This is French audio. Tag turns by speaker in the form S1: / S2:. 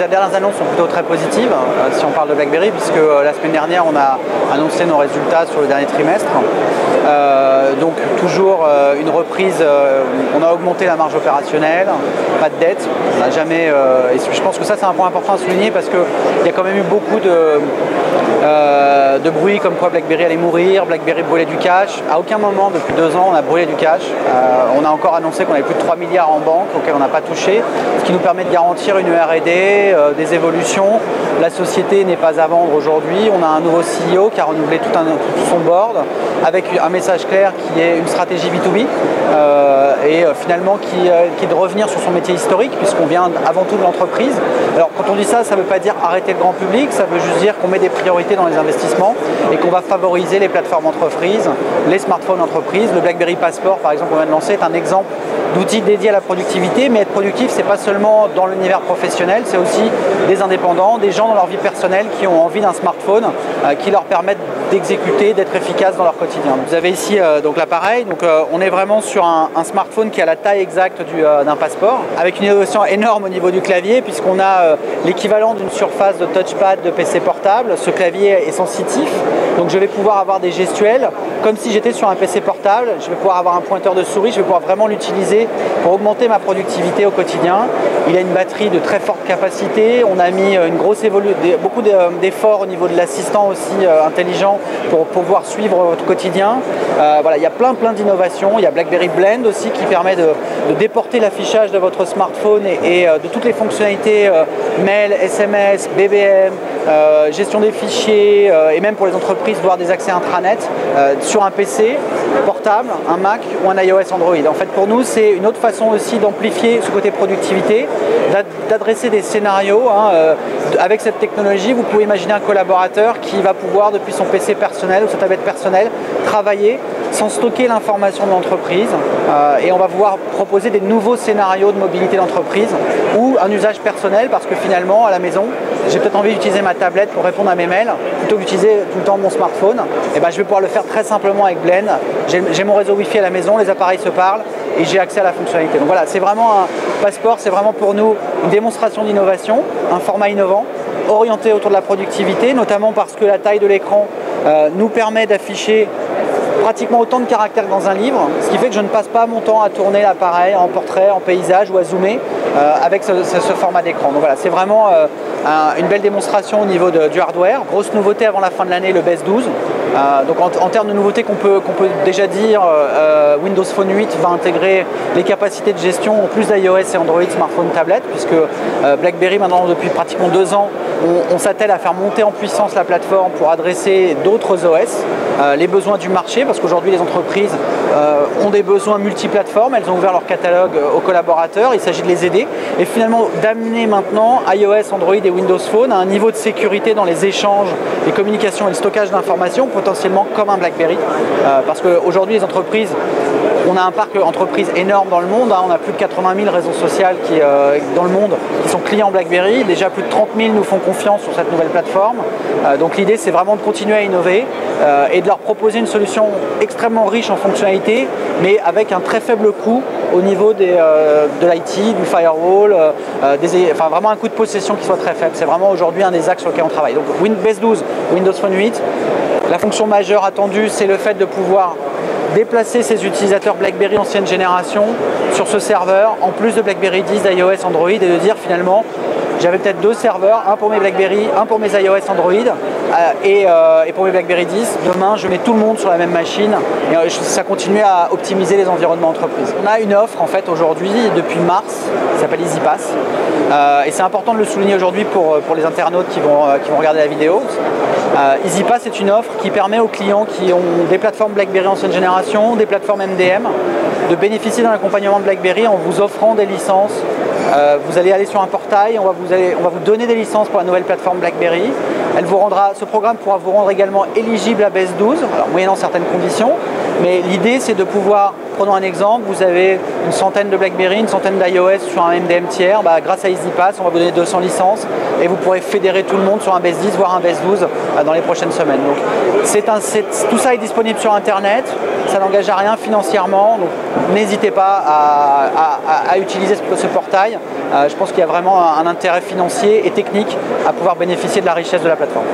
S1: les dernières annonces sont plutôt très positives, si on parle de BlackBerry, puisque la semaine dernière, on a annoncé nos résultats sur le dernier trimestre. Donc toujours une reprise, on a augmenté la marge opérationnelle, pas de dette, on n'a jamais, et je pense que ça c'est un point important à souligner parce qu'il y a quand même eu beaucoup de bruit comme quoi BlackBerry allait mourir, BlackBerry brûlait du cash. À aucun moment depuis 2 ans on a brûlé du cash. On a encore annoncé qu'on avait plus de 3 milliards en banque auxquels on n'a pas touché, ce qui nous permet de garantir une R&D, des évolutions. La société n'est pas à vendre aujourd'hui. On a un nouveau CEO qui a renouvelé tout son board avec un message clair qui est une stratégie B2B et finalement qui est de revenir sur son métier historique puisqu'on vient avant tout de l'entreprise. Alors quand on dit ça, ça ne veut pas dire arrêter le grand public, ça veut juste dire qu'on met des priorités dans les investissements et qu'on va favoriser les plateformes entreprises, les smartphones entreprises. Le BlackBerry Passport par exemple qu'on vient de lancer est un exemple d'outils dédiés à la productivité, mais être productif c'est pas seulement dans l'univers professionnel, c'est aussi des indépendants, des gens dans leur vie personnelle qui ont envie d'un smartphone qui leur permettent d'exécuter, d'être efficaces dans leur quotidien. Vous avez ici donc l'appareil, donc on est vraiment sur un smartphone qui a la taille exacte d'un passeport, avec une innovation énorme au niveau du clavier puisqu'on a l'équivalent d'une surface de touchpad de PC portable. Ce clavier est sensitif, donc je vais pouvoir avoir des gestuels comme si j'étais sur un PC portable, je vais pouvoir avoir un pointeur de souris, je vais pouvoir vraiment l'utiliser pour augmenter ma productivité au quotidien. Il a une batterie de très forte capacité, on a mis une grosse beaucoup d'efforts au niveau de l'assistant aussi intelligent pour pouvoir suivre votre quotidien. Voilà, il y a plein d'innovations, il y a BlackBerry Blend aussi qui permet de déporter l'affichage de votre smartphone et de toutes les fonctionnalités mail, SMS, BBM, gestion des fichiers et même pour les entreprises voir des accès intranet sur un PC portable, un Mac ou un iOS Android. En fait pour nous c'est une autre façon aussi d'amplifier ce côté productivité, d'adresser des scénarios. Avec cette technologie vous pouvez imaginer un collaborateur qui va pouvoir depuis son PC personnel ou sa tablette personnelle travailler sans stocker l'information de l'entreprise et on va pouvoir proposer des nouveaux scénarios de mobilité d'entreprise ou un usage personnel parce que finalement à la maison j'ai peut-être envie d'utiliser ma tablette pour répondre à mes mails plutôt que d'utiliser tout le temps mon smartphone. Et je vais pouvoir le faire très simplement avec Blend. J'ai mon réseau Wi-Fi à la maison, les appareils se parlent et j'ai accès à la fonctionnalité. Donc voilà, c'est vraiment un passeport, c'est vraiment pour nous une démonstration d'innovation, un format innovant orienté autour de la productivité, notamment parce que la taille de l'écran nous permet d'afficher pratiquement autant de caractères que dans un livre, ce qui fait que je ne passe pas mon temps à tourner l'appareil en portrait, en paysage ou à zoomer avec ce format d'écran. Donc voilà, c'est vraiment une belle démonstration au niveau du hardware. Grosse nouveauté avant la fin de l'année, le BES 12. Donc en termes de nouveautés qu'on peut déjà dire, Windows Phone 8 va intégrer les capacités de gestion en plus d'iOS et Android, smartphone, tablette, puisque BlackBerry maintenant depuis pratiquement 2 ans, on s'attelle à faire monter en puissance la plateforme pour adresser d'autres OS, les besoins du marché, parce qu'aujourd'hui les entreprises ont des besoins multiplateformes, elles ont ouvert leur catalogue aux collaborateurs, il s'agit de les aider et finalement d'amener maintenant iOS, Android et Windows Phone à un niveau de sécurité dans les échanges, les communications et le stockage d'informations potentiellement comme un BlackBerry, parce qu'aujourd'hui les entreprises, on a un parc entreprise énorme dans le monde, on a plus de 80 000 réseaux sociaux dans le monde qui sont clients BlackBerry, déjà plus de 30 000 nous font confiance sur cette nouvelle plateforme, donc l'idée c'est vraiment de continuer à innover et de leur proposer une solution extrêmement riche en fonctionnalités mais avec un très faible coût au niveau de l'IT, du firewall, enfin vraiment un coût de possession qui soit très faible. C'est vraiment aujourd'hui un des axes sur lesquels on travaille. Donc BES 12, Windows Phone 8, la fonction majeure attendue c'est le fait de pouvoir déplacer ces utilisateurs BlackBerry ancienne génération sur ce serveur en plus de BlackBerry 10, iOS, Android et de dire finalement j'avais peut-être 2 serveurs, un pour mes BlackBerry, un pour mes iOS, Android et pour mes BlackBerry 10. Demain, je mets tout le monde sur la même machine et ça continue à optimiser les environnements entreprises. On a une offre en fait aujourd'hui depuis mars qui s'appelle EasyPass et c'est important de le souligner aujourd'hui pour les internautes qui vont regarder la vidéo. EasyPass est une offre qui permet aux clients qui ont des plateformes BlackBerry ancienne génération, des plateformes MDM, de bénéficier d'un accompagnement de BlackBerry en vous offrant des licences. Vous allez aller sur un portail, on va vous donner des licences pour la nouvelle plateforme BlackBerry. Ce programme pourra vous rendre également éligible à BES 12, alors moyennant certaines conditions, mais l'idée c'est de pouvoir, prenons un exemple, vous avez une centaine de BlackBerry, une centaine d'iOS sur un MDM tiers, grâce à EasyPass, on va vous donner 200 licences et vous pourrez fédérer tout le monde sur un BES 10, voire un BES 12 dans les prochaines semaines. Donc, tout ça est disponible sur Internet, ça n'engage à rien financièrement, donc n'hésitez pas à utiliser ce portail. Je pense qu'il y a vraiment un intérêt financier et technique à pouvoir bénéficier de la richesse de la plateforme.